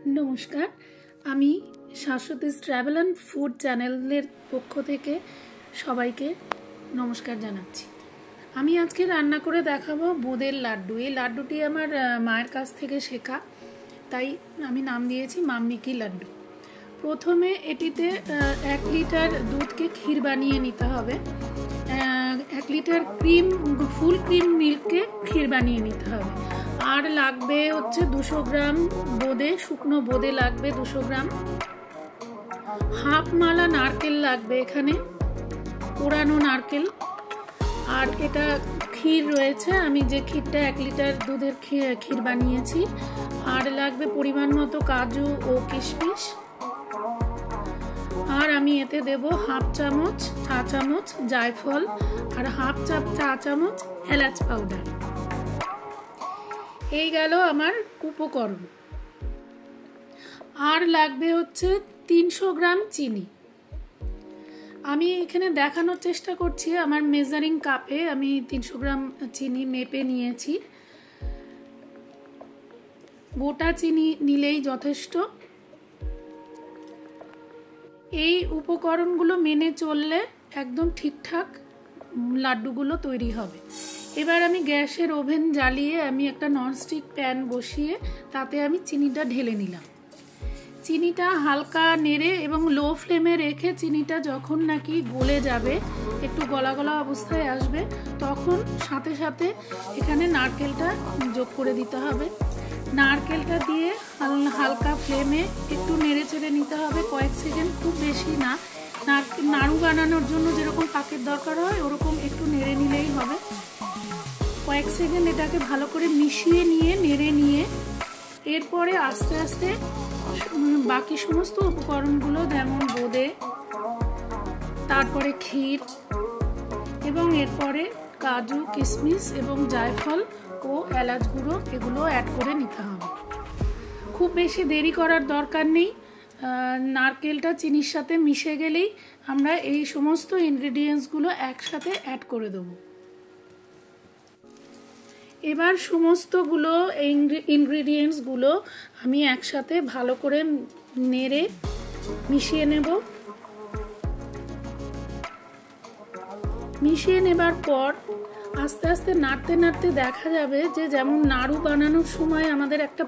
नमस्कार आमी शाश्वतीस travel and food चैनलेर पक्ष थेके सबाइके नमस्कार जानाच्छि। आमी आजके रान्ना करे देखाबो बोঁদের लाड्डू। এই লাড্ডুটি আমার মায়ের কাছ থেকে শেখা, তাই আমি নাম দিয়েছি মাম্মি কি লাড্ডু। প্রথমে এটিতে 1 লিটার দুধকে ক্ষীর বানিয়ে নিতে হবে। 1 লিটার ক্রিম ফুল ক্রিম মিল্ককে ক্ষীর বানিয়ে নিতে হবে। আর লাগবে হচ্ছে 200 গ্রাম বোঁদে, শুকনো বোঁদে লাগবে 200 গ্রাম। হাফ মালা নারকেল লাগবে এখানে, পোড়ানো নারকেল। আর এটা ক্ষীর রয়েছে, আমি যে ক্ষীরটা 1 লিটার দুধের ক্ষীর বানিয়েছি। আর লাগবে পরিমাণ মতো কাজু ও কিশমিশ। আর আমি এতে দেব হাফ চামচ চা চামচ জায়ফল আর হাফ চা চামচ এলাচ পাউডার। এই গেল আমার উপকরণ। আর লাগবে হচ্ছে 300 গ্রাম চিনি। আমি এখানে দেখানোর চেষ্টা করছি, আমার মেজারিং কাপে আমি 300 গ্রাম চিনি মেপে নিয়েছি। গোটা চিনি নিলেই যথেষ্ট। এই উপকরণগুলো মেনে চললে একদম ঠিকঠাক লাড্ডুগুলো তৈরি হবে। এবার আমি গ্যাসের ওভেন জ্বালিয়ে আমি একটা ননস্টিক প্যান বসিয়ে তাতে আমি চিনিটা ঢেলে নিলাম। চিনিটা হালকা নেড়ে এবং লো ফ্লেমে রেখে চিনিটা যখন নাকি গলে যাবে, একটু গলা গলা অবস্থায় আসবে, তখন সাথে সাথে এখানে নারকেলটা যোগ করে দিতে হবে। নারকেলটা দিয়ে হালকা ফ্লেমে একটু নেড়ে চেড়ে নিতে হবে কয়েক সেকেন্ড, খুব বেশি না। নাড়ু বানানোর জন্য যেরকম পাকের দরকার হয় ওরকম একটু নেড়ে নিলেই হবে। কয়েক সেকেন্ড এটাকে ভালো করে মিশিয়ে নিয়ে নেড়ে নিয়ে এরপরে আস্তে আস্তে বাকি সমস্ত উপকরণগুলো যেমন বোঁদে, তারপরে ক্ষীর এবং এরপরে কাজু কিশমিশ এবং জায়ফল ও এলাচ গুঁড়ো এগুলো অ্যাড করে নিতে হবে। খুব বেশি দেরি করার দরকার নেই। নারকেলটা চিনির সাথে মিশে গেলেই আমরা এই সমস্ত ইনগ্রেডিয়েন্টসগুলো একসাথে অ্যাড করে দেবো। এবার সমস্তগুলো ইনগ্রেডিয়েন্টসগুলো আমি একসাথে ভালো করে নেড়ে মিশিয়ে নেব। মিশিয়ে নেবার পর আস্তে আস্তে নাড়তে নাড়তে দেখা যাবে যে যেমন নাড়ু বানানোর সময় আমাদের একটা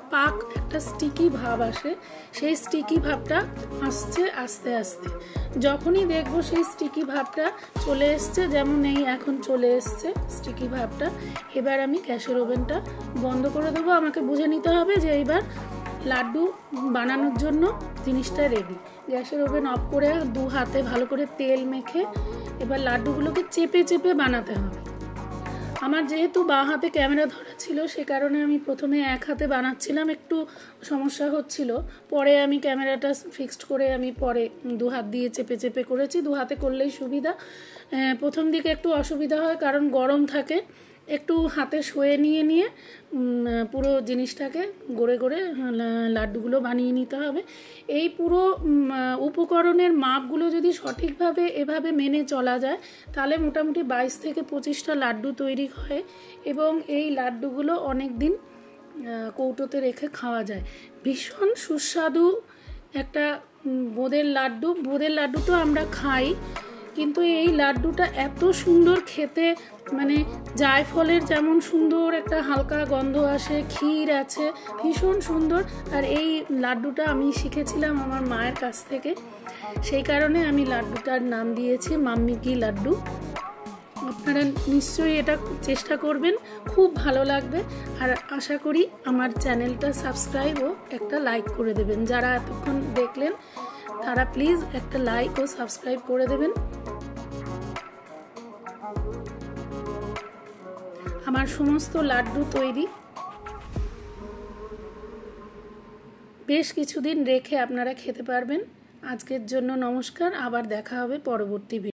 স্টিকি ভাব আসে, সেই স্টিকি ভাবটা আসছে আস্তে আস্তে। যখনই দেখবো সেই স্টিকি ভাবটা চলে এসছে, যেমন এই এখন চলে এসছে স্টিকি ভাবটা, এবার আমি গ্যাসের ওভেনটা বন্ধ করে দেবো। আমাকে বুঝে নিতে হবে যে এইবার লাড্ডু বানানোর জন্য জিনিসটা রেডি। গ্যাসের ওভেন অফ করে 2 হাতে ভালো করে তেল মেখে এবার লাড্ডুগুলোকে চেপে চেপে বানাতে হবে। আমার যেহেতু বাঁ হাতে ক্যামেরা ধরা ছিল, সে কারণে আমি প্রথমে 1 হাতে বানাচ্ছিলাম, একটু সমস্যা হচ্ছিল। পরে আমি ক্যামেরাটা ফিক্সড করে আমি পরে 2 হাত দিয়ে চেপে চেপে করেছি। 2 হাতে করলেই সুবিধা। প্রথম দিকে একটু অসুবিধা হয় কারণ গরম থাকে, একটু হাতে সয়ে নিয়ে নিয়ে পুরো জিনিসটাকে গড়ে গড়ে লাড্ডুগুলো বানিয়ে নিতে হবে। এই পুরো উপকরণের মাপগুলো যদি সঠিকভাবে এভাবে মেনে চলা যায় তাহলে মোটামুটি 22 থেকে 25টা লাড্ডু তৈরি হয় এবং এই লাড্ডুগুলো অনেক দিন কৌটোতে রেখে খাওয়া যায়। ভীষণ সুস্বাদু একটা বোঁদের লাড্ডু। বোঁদের লাড্ডু তো আমরা খাই, কিন্তু এই লাড্ডুটা এত সুন্দর খেতে, মানে জায়ফলের যেমন সুন্দর একটা হালকা গন্ধ আসে, ক্ষীর আছে, ভীষণ সুন্দর। আর এই লাড্ডুটা আমি শিখেছিলাম আমার মায়ের কাছ থেকে, সেই কারণে আমি লাড্ডুটার নাম দিয়েছি মাম্মি কি লাড্ডু। আপনারা নিশ্চয়ই এটা চেষ্টা করবেন, খুব ভালো লাগবে। আর আশা করি আমার চ্যানেলটা সাবস্ক্রাইব ও একটা লাইক করে দেবেন। যারা এতক্ষণ দেখলেন তারা প্লিজ একটা লাইক ও সাবস্ক্রাইব করে দেবেন। আমার সমস্ত লাড্ডু তৈরি, বেশ কিছুদিন রেখে আপনারা খেতে পারবেন। আজকের জন্য নমস্কার, আবার দেখা হবে পরবর্তী ভিডিও।